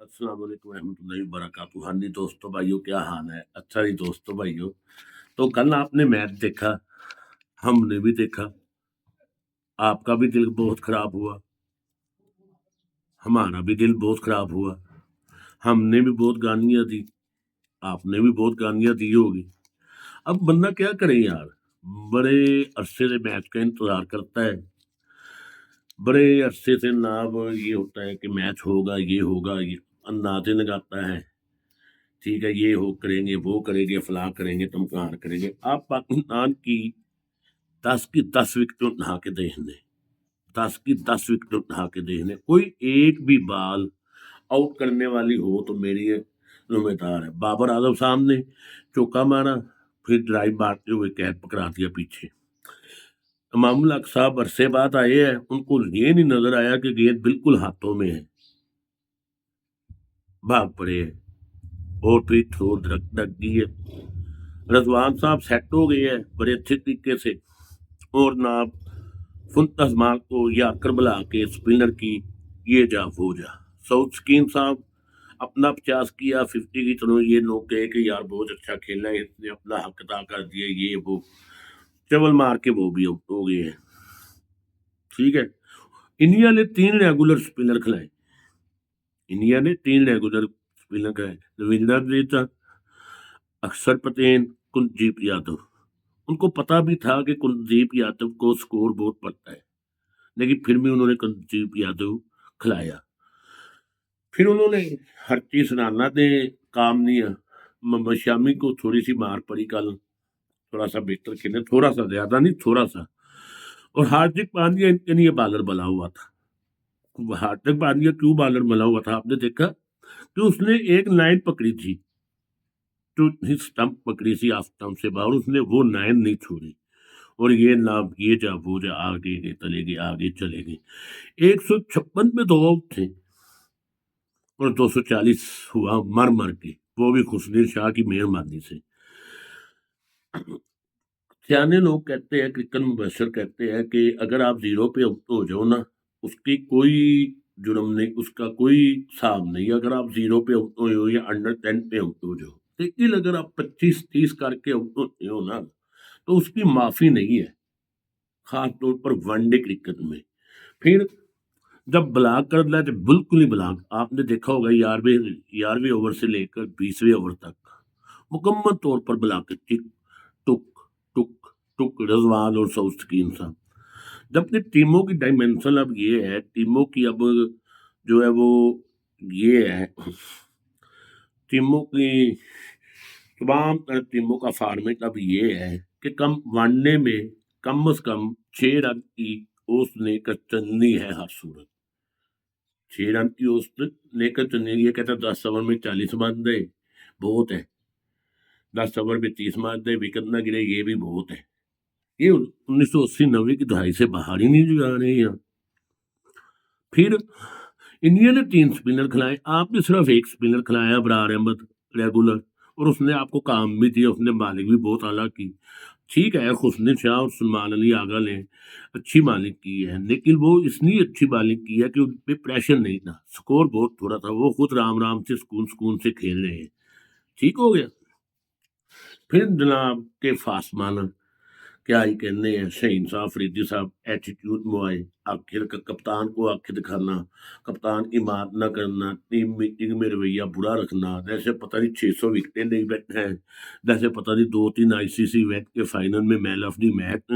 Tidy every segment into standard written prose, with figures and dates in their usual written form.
السلام علیکم ورحمۃ اللہ وبرکاتہ۔ ہاں جی دوستوں بھائیوں، کیا حال ہے؟ اچھا جی دوستوں بھائیوں، تو کل آپ نے میچ دیکھا، ہم نے بھی دیکھا، آپ کا بھی دل بہت خراب ہوا، ہمارا بھی دل بہت خراب ہوا، ہم نے بھی بہت گالیاں دی، آپ نے بھی بہت گالیاں دی ہوگی۔ اب بندہ کیا کرے یار، بڑے عرصے سے میچ کا انتظار کرتا ہے، بڑے عرصے سے نام یہ ہوتا ہے کہ میچ ہوگا، یہ ہوگا، یہ اندازے لگاتا ہے، ٹھیک ہے، یہ ہو کریں گے، وہ کریں گے، فلاں کریں گے، تم کہاں کریں گے۔ آپ پاکستان کی 10 وکٹیں اٹھا کے دیکھ لیں، 10 وکٹیں اٹھا کے دیکھ لیں، کوئی ایک بھی بال آؤٹ کرنے والی ہو تو میری ذمہ دار ہے۔ بابر اعظم صاحب نے چوکا مارا، پھر ڈرائیو مارتے ہوئے کیچ پکڑا دیا پیچھے۔ امام الحق صاحب عرصے بعد آئے ہیں، ان کو یہ نہیں نظر آیا کہ گیند بالکل ہاتھوں میں ہے، بھاگ پڑے ہیں اور پھر تھرو ڈگ دی ہے۔ رضوان صاحب سیٹ ہو گئے ہیں بڑے اچھے طریقے سے، اور ناب فنتس مال کو یا کربلا کے اسپنر کی یہ جا وہ جا۔ سعود سکین صاحب اپنا 50 کیا، 50 کی طرح یہ لوگ کہے کہ یار بہت اچھا کھیلا ہے، اس نے اپنا حق ادا کر دیا، یہ وہ چول مار کے وہ بھی آؤٹ ہو گئے ہیں، ٹھیک ہے۔ انڈیا نے 3 ریگولر اسپنر کھلائے، انڈیا نے 3 ریگولر اسپنر کھلائے، رویندر جڈیجا، اکشر پٹیل، کلدیپ یادو۔ ان کو پتا بھی تھا کہ کلدیپ یادو کو سکور بہت پڑتا ہے، لیکن پھر بھی انہوں نے کلدیپ یادو کھلایا۔ پھر انہوں نے ہر چیز رانا نے کام نہیں، محمد شامی کو تھوڑی سی مار پڑی کل، تھوڑا سا بہتر کھیلے، تھوڑا سا، زیادہ نہیں، تھوڑا سا۔ اور ہاردک پانڈیا ان کے لیے بالر بنا ہوا تھا۔ ہاردک پانڈیا کیوں بالر بنا ہوا تھا آپ نے دیکھا کہ اس نے ایک لائن پکڑی تھی، تو سٹمپ پکڑی تھی آف سٹمپ سے باہر، اس نے وہ لائن نہیں چھوڑی، اور یہ نام یہ جا وہ جا آگے گئے چلے گئے، آگے چلے گئے۔ 156 میں 2 آؤٹ تھے اور 240 ہوا مر کے، وہ بھی خسنین شاہ کی مہربانی سے۔ سیانے لوگ کہتے ہیں، کرکٹ مبصر کہتے ہیں کہ اگر آپ 0 پہ آؤٹ ہو جاؤ نا، اس کی کوئی جرم نہیں، اس کا کوئی حساب نہیں، اگر آپ 0 پہ آؤٹ ہوئے ہو یا انڈر 10 پہ آؤٹ ہو جاؤ، لیکن اگر آپ 25-30 کر کے آؤٹ ہوتے ہو نا تو اس کی معافی نہیں ہے، خاص طور پر ون ڈے کرکٹ میں۔ پھر جب بلاک کر دیا تو بالکل ہی بلاک، آپ نے دیکھا ہوگا 11ویں اوور سے لے کر 20ویں اوور تک مکمل طور پر بلاک، ٹک ٹک ٹک رضوان اور سعود سکین صاحب۔ جبکہ ٹیموں کی ڈائمینشن اب یہ ہے، ٹیموں کی اب جو ہے وہ یہ ہے، ٹیموں کی تمام ٹیموں کا فارمیٹ اب یہ ہے کہ کم ون ڈے میں کم از کم 6 رن کی اوسط لے کر چلنی ہے، ہر صورت 6 رن کی اوسط لے کر چلنی۔ یہ کہتا 10 اوور میں 40 مار دے بہت ہے، 10 اوور میں 30 مار دے، وکٹ نہ گرے، یہ بھی بہت ہے۔ یہ 1980-90 کی دہائی سے باہر ہی نہیں جا رہے ہیں۔ پھر انڈیا نے 3 اسپنر کھلائے، آپ نے صرف 1 اسپنر کھلایا، ابرار احمد ریگولر، اور اس نے آپ کو کام بھی دیا، اس نے بالنگ بھی بہت اعلیٰ کی، ٹھیک ہے۔ حسنین شاہ اور سلمان علی آغا نے اچھی بالنگ کی ہے، لیکن وہ اس لیے اچھی بالنگ کی ہے کہ ان پہ پریشر نہیں تھا، سکور بہت تھوڑا تھا، وہ خود رام سے سکون سے کھیل رہے ہیں، ٹھیک ہو گیا۔ پھر جناب کے فاسٹ بالر کیا ہی کہنے ہیں، شہین صاحب، فریدی صاحب، ایٹیٹیوڈ موائے، آخر کا کپتان کو آنکھیں دکھانا، کپتان کی بات نہ کرنا، ٹیم میٹنگ میں رویہ برا رکھنا، جیسے پتہ نہیں 600 وکٹیں نہیں بیٹھے ہیں، جیسے پتہ نہیں 2-3 ICC ایونٹ کے فائنل میں مین آف دی میچ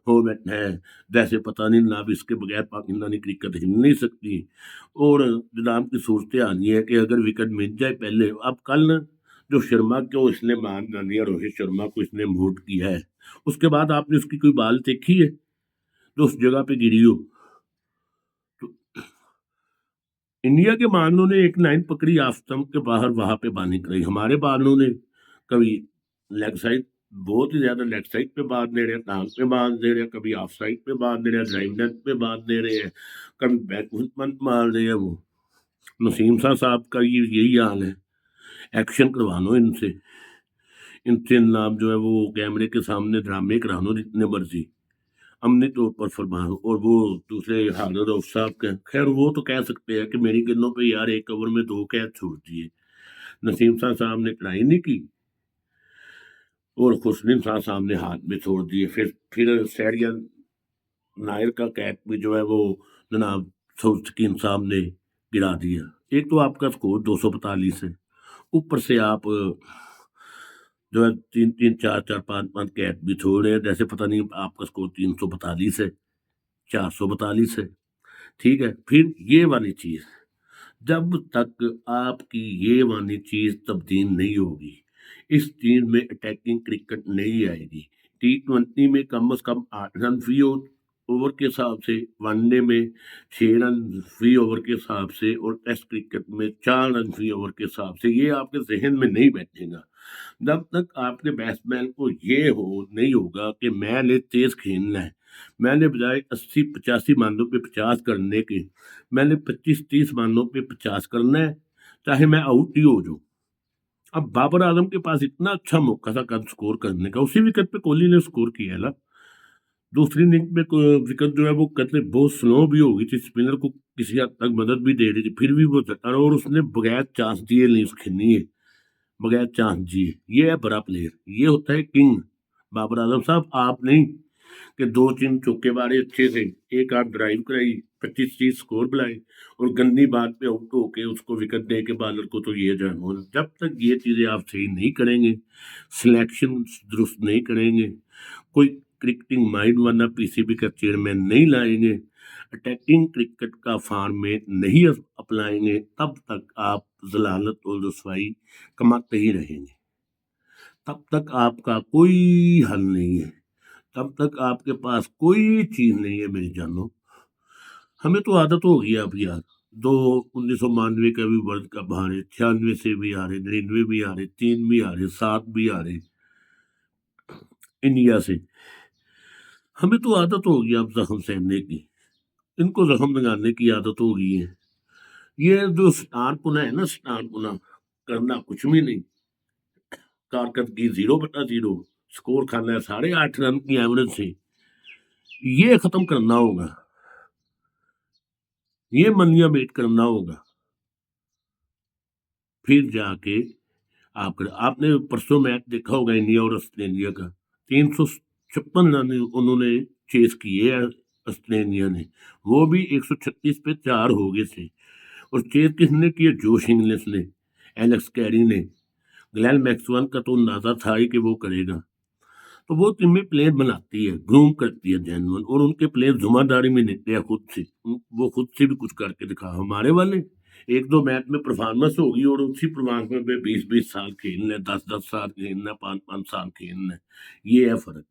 ہو بیٹھے ہیں، جیسے پتہ نہیں ناب اس کے بغیر پاکستانی کرکٹ ہل نہیں سکتی۔ اور جناب کی صورتحال یہ ہے کہ اگر وکٹ مل جائے پہلے، اب کل جو شرما کو اس نے مان نہ لیا، روہت شرما کو اس نے موٹ کیا ہے، اس کے بعد آپ نے اس کی کوئی بال دیکھی ہے جو اس جگہ پہ گری ہو؟ تو انڈیا کے بالوں نے ایک لائن پکڑی آف سٹمپ کے باہر، وہاں پہ بالنگ کرائی، ہمارے بالوں نے کبھی لیگ سائڈ، بہت ہی زیادہ لیگ سائڈ پہ باندھ دے رہے ہیں، ٹانگ پہ باندھ دے رہے ہیں، کبھی آف سائڈ پہ باندھ دے رہے ہیں، ڈرائیو نیٹ پہ باندھ دے رہے ہیں، کبھی بیک فٹ مار رہے ہیں۔ وہ نسیم صاحب کا یہی حال ہے، ایکشن کروانو ان سے نام جو ہے وہ کیمرے کے سامنے ڈرامے کرانو جتنے مرضی، امنی طور پر فرمان، اور وہ دوسرے حاضر رؤف صاحب کے خیر وہ تو کہہ سکتے ہیں کہ میری گنوں پہ یار ایک اوور میں 2 کیچ چھوڑ دیے، نسیم صاحب نے ٹرائی نہیں کی اور خوشنین صاحب نے ہاتھ میں چھوڑ دیے، پھر سیڈیا نائر کا کیچ بھی جو ہے وہ جناب سکین صاحب نے گرا دیا۔ ایک تو آپ کا سکور 245 ہے، اوپر سے آپ جو ہے 3-4 کیچ بھی چھوڑ رہے ہیں، جیسے پتہ نہیں آپ کا سکور 342 ہے، 442 ہے، ٹھیک ہے۔ پھر یہ والی چیز جب تک آپ کی یہ والی چیز تبدیل نہیں ہوگی، اس ٹیم میں اٹیکنگ کرکٹ نہیں آئے گی۔ T20 میں کم از کم 8 رن فی اوور کے حساب سے، ون ڈے میں 6 رن فی اوور کے حساب سے، اور ٹیسٹ کرکٹ میں 4 رن فی اوور کے حساب سے، یہ آپ کے ذہن میں نہیں بیٹھے گا جب تک آپ کے بیٹسمین کو یہ نہیں ہوگا کہ میں نے تیز کھیلنا ہے، میں نے بجائے 80-85 مانوں پہ 50 کرنے کے، میں نے 25-30 مانوں پہ 50 کرنا ہے، چاہے میں آؤٹ ہی ہو جاؤں۔ اب بابر اعظم کے پاس اتنا اچھا موقع تھا کل سکور کرنے کا، اسی وکٹ پہ کوہلی نے سکور کیا ہے نا۔ دوسری اننگ میں وکٹ جو ہے وہ کہتے بہت سلو بھی ہو گئی تھی، اسپنر کو کسی حد تک مدد بھی دے رہی تھی، پھر بھی وہ ڈٹا اور اس نے بغیر چانس دیے نہیں کھیلنی ہے، بغیر چانس دیے۔ یہ ہے بڑا پلیئر، یہ ہوتا ہے کنگ بابر اعظم صاحب، آپ نہیں کہ 2-3 چوکے مارے اچھے سے، ایک آپ ڈرائیو کرائی، 25-30 سکور بلائے، اور گندی بات پہ آؤٹ ہو کے اس کو وکٹ دے کے بالر کو، تو یہ جو ہے جب تک یہ چیزیں آپ صحیح نہیں کریں گے، سلیکشن درست نہیں کریں گے، کوئی کرکٹنگ مائنڈ ورنہ پی سی بی کا چیئرمین نہیں لائیں گے، اٹیکنگ کرکٹ کا فارمیٹ نہیں اپنائیں گے، تب تک آپ ضلالت اور رسوائی کماتے ہی رہیں گے، تب تک آپ کا کوئی حل نہیں ہے، تب تک آپ کے پاس کوئی چیز نہیں ہے میری جانو۔ ہمیں تو عادت ہو گئی اب یار، 1992 کا بھی ورلڈ کپ ہارے، 96 سے بھی ہارے، 99 بھی ہارے، 3 بھی ہارے، 7 بھی ہارے انڈیا سے، ہمیں تو عادت ہو گئی اب زخم سہنے کی، ان کو زخم لگانے کی عادت ہو گئی ہے۔ یہ جو سٹار پنا ہے نا، سٹار پنا کرنا کچھ بھی نہیں، کارکردگی 0/0، سکور کھانا ہے 8.5 رن کی ایوریج سے، یہ ختم کرنا ہوگا، یہ منیاں بیٹ کرنا ہوگا، پھر جا کے آپ نے پرسوں میچ دیکھا ہوگا انڈیا اور آسٹریلیا کا، 356 رن انہوں نے چیز کیے آسٹریلیا نے، وہ بھی 136 پہ 4 ہو گئے تھے، اور چیز کس نے کی؟ جوش انگلش نے، ایلیکس کیری نے، گلین میکسویل کا تو اندازہ تھا ہی کہ وہ کرے گا، تو وہ ٹیمیں پلیئر بناتی ہے، گروم کرتی ہے جینوئن، اور ان کے پلیئر ذمہ داری میں لیتے ہیں خود سے، وہ خود سے بھی کچھ کر کے دکھا۔ ہمارے والے 1-2 میچ میں پرفارمنس ہوگی، اور اسی پرفارمنس میں 20-20 سال کھیلنا ہے، 10-10 سال کھیلنا ہے، 5-5 سال کھیلنا ہے، یہ ہے فرق۔